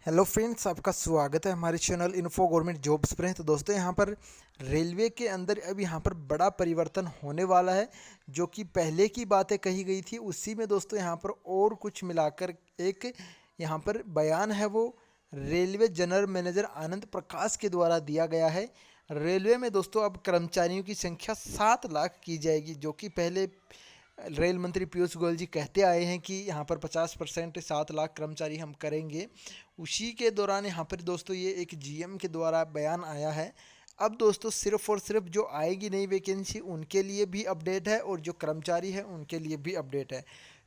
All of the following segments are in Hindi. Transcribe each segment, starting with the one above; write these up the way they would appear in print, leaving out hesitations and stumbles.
हेलो फ्रेंड्स, आपका स्वागत है हमारे चैनल इन्फो गवर्नमेंट जॉब्स पर। तो दोस्तों यहाँ पर रेलवे के अंदर अब यहाँ पर बड़ा परिवर्तन होने वाला है। जो कि पहले की बातें कही गई थी उसी में दोस्तों यहाँ पर और कुछ मिलाकर एक यहाँ पर बयान है वो railway general manager Anand Prakash के द्वारा दिया गया है। रेलवे में दोस्तों अब कर्मचारियों की संख्या 7 लाख की जाएगी, जो कि पहले रेल मंत्री पीयूष गोयल जी कहते आए हैं कि यहाँ पर 50% 7 लाख कर्मचारी हम करेंगे। उसी के दौरान यहाँ पर दोस्तों ये एक जीएम के द्वारा बयान आया है। अब दोस्तों सिर्फ और सिर्फ जो आएगी नई वैकेंसी उनके लिए भी अपडेट है और जो कर्मचारी है उनके लिए भी अपडेट है।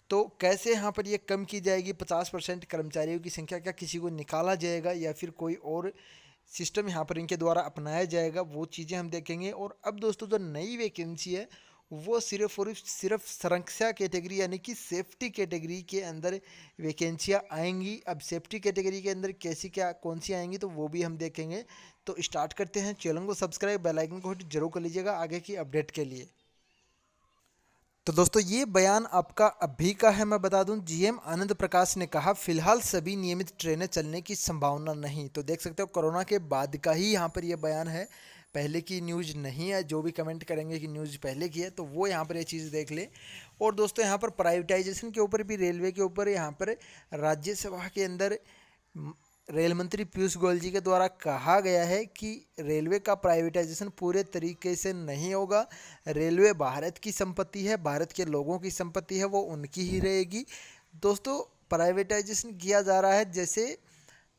तो कैसे यहाँ पर ये कम की जाएगी 50% कर्मचारियों की संख्या, क्या किसी को निकाला जाएगा या फिर कोई और सिस्टम यहाँ पर इनके द्वारा अपनाया जाएगा, वो चीज़ें हम देखेंगे। और अब दोस्तों जो नई वैकेंसी है वो सिर्फ और सिर्फ सुरक्षा कैटेगरी यानी कि सेफ्टी कैटेगरी के अंदर वैकेंसियाँ आएंगी। अब सेफ्टी कैटेगरी के अंदर कैसी क्या कौन सी आएंगी तो वो भी हम देखेंगे। तो स्टार्ट करते हैं। चैनल को सब्सक्राइब, बेल आइकन को हिट जरूर कर लीजिएगा आगे की अपडेट के लिए। तो दोस्तों ये बयान आपका अभी का है, मैं बता दूं। जीएम आनंद प्रकाश ने कहा फिलहाल सभी नियमित ट्रेनें चलने की संभावना नहीं। तो देख सकते हो कोरोना के बाद का ही यहाँ पर ये बयान है, पहले की न्यूज़ नहीं है। जो भी कमेंट करेंगे कि न्यूज़ पहले की है तो वो यहाँ पर ये चीज़ देख ले। और दोस्तों यहाँ पर प्राइवेटाइजेशन के ऊपर भी, रेलवे के ऊपर यहाँ पर राज्यसभा के अंदर रेल मंत्री पीयूष गोयल जी के द्वारा कहा गया है कि रेलवे का प्राइवेटाइजेशन पूरे तरीके से नहीं होगा। रेलवे भारत की संपत्ति है, भारत के लोगों की संपत्ति है, वो उनकी ही रहेगी। दोस्तों प्राइवेटाइजेशन किया जा रहा है, जैसे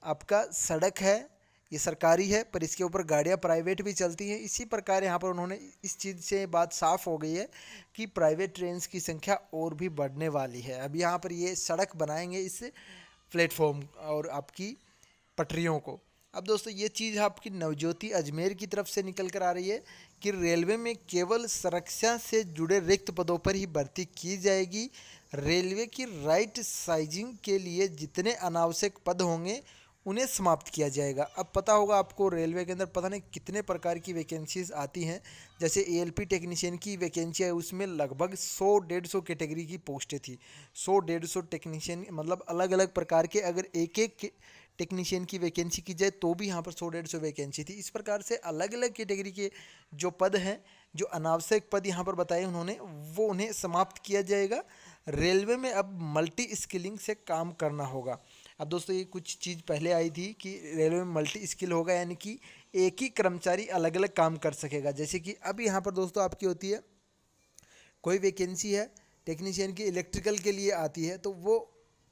आपका सड़क है ये सरकारी है पर इसके ऊपर गाड़ियाँ प्राइवेट भी चलती हैं, इसी प्रकार यहाँ पर उन्होंने इस चीज़ से बात साफ हो गई है कि प्राइवेट ट्रेन की संख्या और भी बढ़ने वाली है। अब यहाँ पर ये सड़क बनाएंगे इस प्लेटफॉर्म और आपकी पटरियों को। अब दोस्तों ये चीज़ आपकी नवज्योति अजमेर की तरफ से निकल कर आ रही है कि रेलवे में केवल सुरक्षा से जुड़े रिक्त पदों पर ही भर्ती की जाएगी। रेलवे की राइट साइजिंग के लिए जितने अनावश्यक पद होंगे उन्हें समाप्त किया जाएगा। अब पता होगा आपको रेलवे के अंदर पता नहीं कितने प्रकार की वैकेंसीज आती हैं। जैसे एएलपी टेक्नीशियन की वैकेंसी है, उसमें लगभग 100-150 कैटेगरी की पोस्टें थी। 100-150 टेक्नीशियन मतलब अलग अलग प्रकार के, अगर एक एक टेक्नीशियन की वैकेंसी की जाए तो भी यहाँ पर 100-150 वैकेंसी थी। इस प्रकार से अलग अलग कैटेगरी के जो पद हैं, जो अनावश्यक पद यहाँ पर बताए उन्होंने, वो उन्हें समाप्त किया जाएगा। रेलवे में अब मल्टी स्किलिंग से काम करना होगा। अब दोस्तों ये कुछ चीज़ पहले आई थी कि रेलवे में मल्टी स्किल होगा, यानी कि एक ही कर्मचारी अलग अलग काम कर सकेगा। जैसे कि अब यहाँ पर दोस्तों आपकी होती है कोई वैकेंसी है टेक्नीशियन की इलेक्ट्रिकल के लिए आती है, तो वो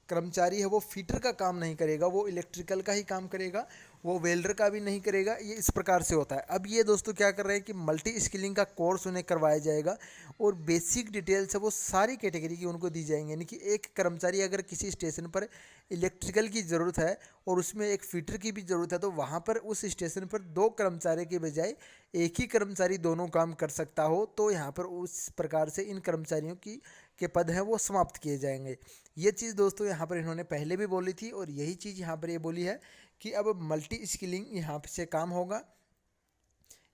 कर्मचारी है वो फीटर का काम नहीं करेगा, वो इलेक्ट्रिकल का ही काम करेगा, वो वेल्डर का भी नहीं करेगा। ये इस प्रकार से होता है। अब ये दोस्तों क्या कर रहे हैं कि मल्टी स्किलिंग का कोर्स उन्हें करवाया जाएगा और बेसिक डिटेल्स है वो सारी कैटेगरी की उनको दी जाएंगे। यानी कि एक कर्मचारी अगर किसी स्टेशन पर इलेक्ट्रिकल की ज़रूरत है और उसमें एक फीटर की भी ज़रूरत है, तो वहाँ पर उस स्टेशन पर 2 कर्मचारी के बजाय एक ही कर्मचारी दोनों काम कर सकता हो। तो यहाँ पर उस प्रकार से इन कर्मचारियों की के पद हैं वो समाप्त किए जाएंगे। ये चीज़ दोस्तों यहाँ पर इन्होंने पहले भी बोली थी और यही चीज़ यहाँ पर ये बोली है कि अब मल्टी स्किलिंग यहाँ से काम होगा।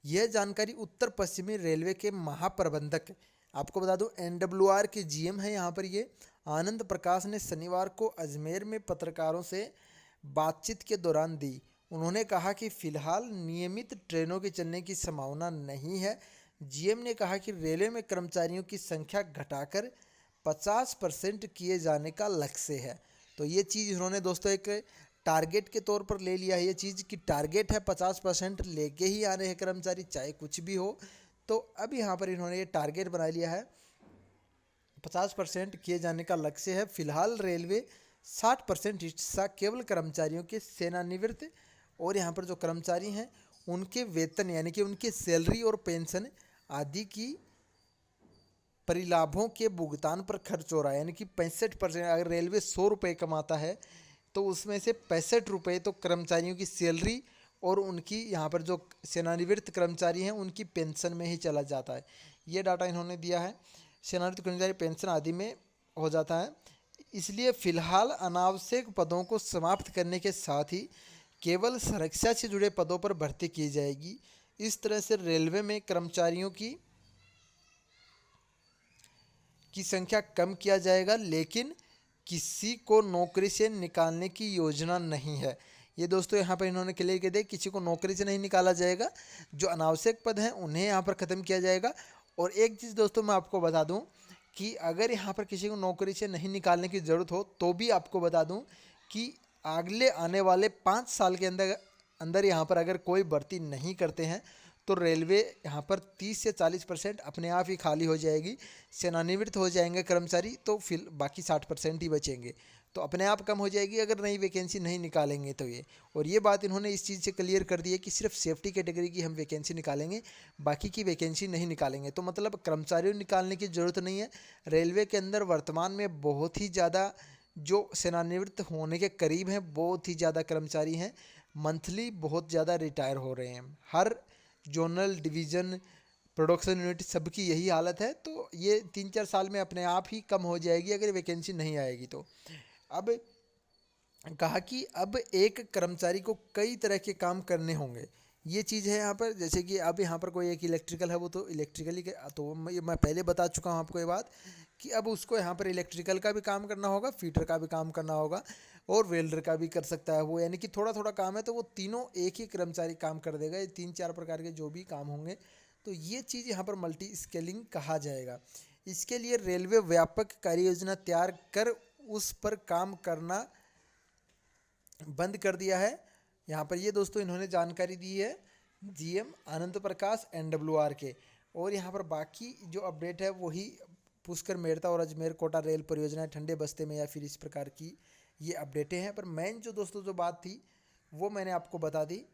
यह जानकारी उत्तर पश्चिमी रेलवे के महाप्रबंधक, आपको बता दूं एनडब्ल्यूआर के जीएम है यहाँ पर ये आनंद प्रकाश ने शनिवार को अजमेर में पत्रकारों से बातचीत के दौरान दी। उन्होंने कहा कि फिलहाल नियमित ट्रेनों के चलने की संभावना नहीं है। जीएम ने कहा कि रेलवे में कर्मचारियों की संख्या घटाकर 50% किए जाने का लक्ष्य है। तो ये चीज़ उन्होंने दोस्तों एक टारगेट के तौर पर ले लिया है। ये चीज़ की टारगेट है 50% लेके ही आने हैं कर्मचारी, चाहे कुछ भी हो। तो अब यहाँ पर इन्होंने ये टारगेट बना लिया है, 50% किए जाने का लक्ष्य है। फिलहाल रेलवे 60% हिस्सा केवल कर्मचारियों के सेवानिवृत्त और यहाँ पर जो कर्मचारी हैं उनके वेतन यानी कि उनके सैलरी और पेंशन आदि की परिलाभों के भुगतान पर खर्च हो रहा है। यानी कि 65%, अगर रेलवे 100 रुपये कमाता है तो उसमें से 65 रुपये तो कर्मचारियों की सैलरी और उनकी यहाँ पर जो सेवानिवृत्त कर्मचारी हैं उनकी पेंशन में ही चला जाता है। ये डाटा इन्होंने दिया है, सेवानिवृत्त कर्मचारी पेंशन आदि में हो जाता है। इसलिए फ़िलहाल अनावश्यक पदों को समाप्त करने के साथ ही केवल सुरक्षा से जुड़े पदों पर भर्ती की जाएगी। इस तरह से रेलवे में कर्मचारियों की संख्या कम किया जाएगा, लेकिन किसी को नौकरी से निकालने की योजना नहीं है। ये दोस्तों यहाँ पर इन्होंने क्लियर कर दिया, किसी को नौकरी से नहीं निकाला जाएगा, जो अनावश्यक पद हैं उन्हें यहाँ पर ख़त्म किया जाएगा। और एक चीज़ दोस्तों मैं आपको बता दूँ कि अगर यहाँ पर किसी को नौकरी से नहीं निकालने की ज़रूरत हो तो भी आपको बता दूँ कि अगले आने वाले 5 साल के अंदर यहाँ पर अगर कोई भर्ती नहीं करते हैं तो रेलवे यहाँ पर 30 से 40% अपने आप ही खाली हो जाएगी, सेवानिवृत्त हो जाएंगे कर्मचारी, तो फिर बाकी 60% ही बचेंगे, तो अपने आप कम हो जाएगी अगर नई वैकेंसी नहीं निकालेंगे तो ये। और ये बात इन्होंने इस चीज़ से क्लियर कर दी है कि सिर्फ सेफ्टी कैटेगरी की हम वैकेंसी निकालेंगे, बाकी की वैकेंसी नहीं निकालेंगे। तो मतलब कर्मचारियों निकालने की ज़रूरत नहीं है। रेलवे के अंदर वर्तमान में बहुत ही ज़्यादा जो सेवानिवृत्त होने के करीब हैं, बहुत ही ज़्यादा कर्मचारी हैं, मंथली बहुत ज़्यादा रिटायर हो रहे हैं। हर जोनल डिवीज़न प्रोडक्शन यूनिट सबकी यही हालत है। तो ये 3-4 साल में अपने आप ही कम हो जाएगी अगर वैकेंसी नहीं आएगी तो। अब कहा कि अब एक कर्मचारी को कई तरह के काम करने होंगे, ये चीज़ है यहाँ पर। जैसे कि अब यहाँ पर कोई एक इलेक्ट्रिकल है, वो तो इलेक्ट्रिकली तो मैं पहले बता चुका हूँ आपको ये बात कि अब उसको यहाँ पर इलेक्ट्रिकल का भी काम करना होगा, फीटर का भी काम करना होगा और वेल्डर का भी कर सकता है वो, यानी कि थोड़ा थोड़ा काम है तो वो तीनों एक ही कर्मचारी काम कर देगा। ये 3-4 प्रकार के जो भी काम होंगे, तो ये चीज़ यहाँ पर मल्टी स्केलिंग कहा जाएगा। इसके लिए रेलवे व्यापक कार्य योजना तैयार कर उस पर काम करना बंद कर दिया है। यहाँ पर ये दोस्तों इन्होंने जानकारी दी है जीएम आनंद प्रकाश NWR के। और यहाँ पर बाकी जो अपडेट है वही पुष्कर मेड़ता और अजमेर कोटा रेल परियोजना ठंडे बस्ते में या फिर इस प्रकार की ये अपडेटें हैं। पर मेन जो दोस्तों जो बात थी वो मैंने आपको बता दी।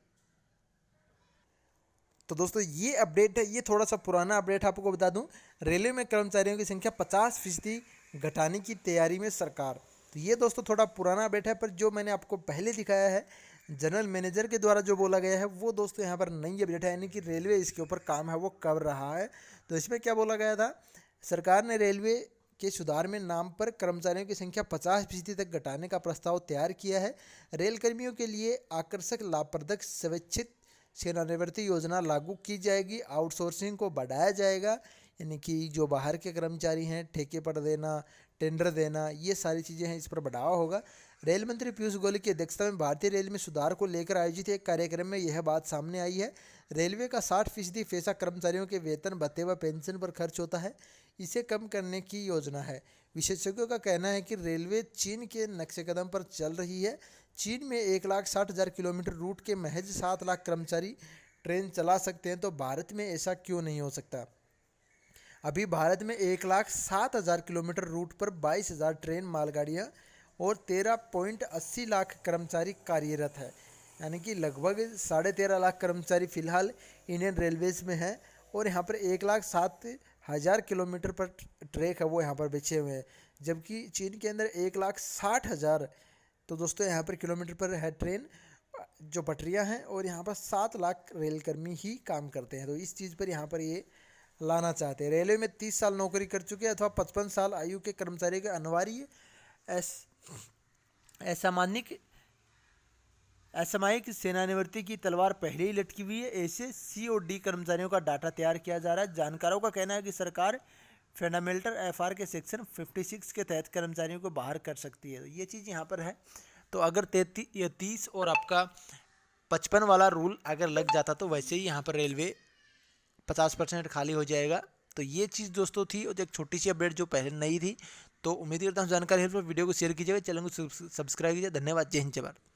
तो दोस्तों ये अपडेट है, ये थोड़ा सा पुराना अपडेट आपको बता दूं, रेलवे में कर्मचारियों की संख्या 50% घटाने की तैयारी में सरकार। तो ये दोस्तों थोड़ा पुराना अपडेट है, पर जो मैंने आपको पहले दिखाया है जनरल मैनेजर के द्वारा जो बोला गया है वो दोस्तों यहाँ पर नई अपडेट है, यानी कि रेलवे इसके ऊपर काम है वो कर रहा है। तो इसमें क्या बोला गया था, सरकार ने रेलवे के सुधार में नाम पर कर्मचारियों की संख्या 50% तक घटाने का प्रस्ताव तैयार किया है। रेल कर्मियों के लिए आकर्षक लाभप्रदक स्वैच्छिक सेवानिवृत्ति योजना लागू की जाएगी, आउटसोर्सिंग को बढ़ाया जाएगा, यानी कि जो बाहर के कर्मचारी हैं ठेके पर देना, टेंडर देना, ये सारी चीज़ें हैं, इस पर बढ़ावा होगा। रेल मंत्री पीयूष गोयल की अध्यक्षता में भारतीय रेल में सुधार को लेकर आयोजित एक कार्यक्रम में यह बात सामने आई है। रेलवे का 60% पैसा कर्मचारियों के वेतन भत्ते व पेंशन पर खर्च होता है, इसे कम करने की योजना है। विशेषज्ञों का कहना है कि रेलवे चीन के नक्शे कदम पर चल रही है। चीन में 1,60,000 किलोमीटर रूट के महज 7 लाख कर्मचारी ट्रेन चला सकते हैं, तो भारत में ऐसा क्यों नहीं हो सकता। अभी भारत में 1,07,000 किलोमीटर रूट पर 22,000 ट्रेन, मालगाड़ियाँ और 13.80 लाख कर्मचारी कार्यरत है, यानी कि लगभग 13.5 लाख कर्मचारी फिलहाल इंडियन रेलवेज में हैं। और यहाँ पर 1,07,000 किलोमीटर पर ट्रैक है वो यहाँ पर बिछे हुए हैं, जबकि चीन के अंदर 1,60,000 तो दोस्तों यहाँ पर किलोमीटर पर है ट्रेन जो पटरियाँ हैं, और यहाँ पर 7 लाख रेलकर्मी ही काम करते हैं। तो इस चीज़ पर यहाँ पर ये लाना चाहते हैं। रेलवे में 30 साल नौकरी कर चुके अथवा 55 साल आयु के कर्मचारी के अनिवार्य असामयिक सेवानिवृत्ति की तलवार पहले ही लटकी हुई है। ऐसे COD कर्मचारियों का डाटा तैयार किया जा रहा है। जानकारों का कहना है कि सरकार फंडामेंटल FR के सेक्शन 56 के तहत कर्मचारियों को बाहर कर सकती है। तो ये चीज़ यहाँ पर है। तो अगर 30 और आपका 55 वाला रूल अगर लग जाता तो वैसे ही यहाँ पर रेलवे 50% खाली हो जाएगा। तो ये चीज़ दोस्तों थी, और एक छोटी सी अपडेट जो पहले नई थी। तो उम्मीद करता हूँ जानकारी है, वीडियो को शेयर कीजिएगा, चैनल को सब्सक्राइब कीजिए। धन्यवाद। जय हिंद, जय भारत।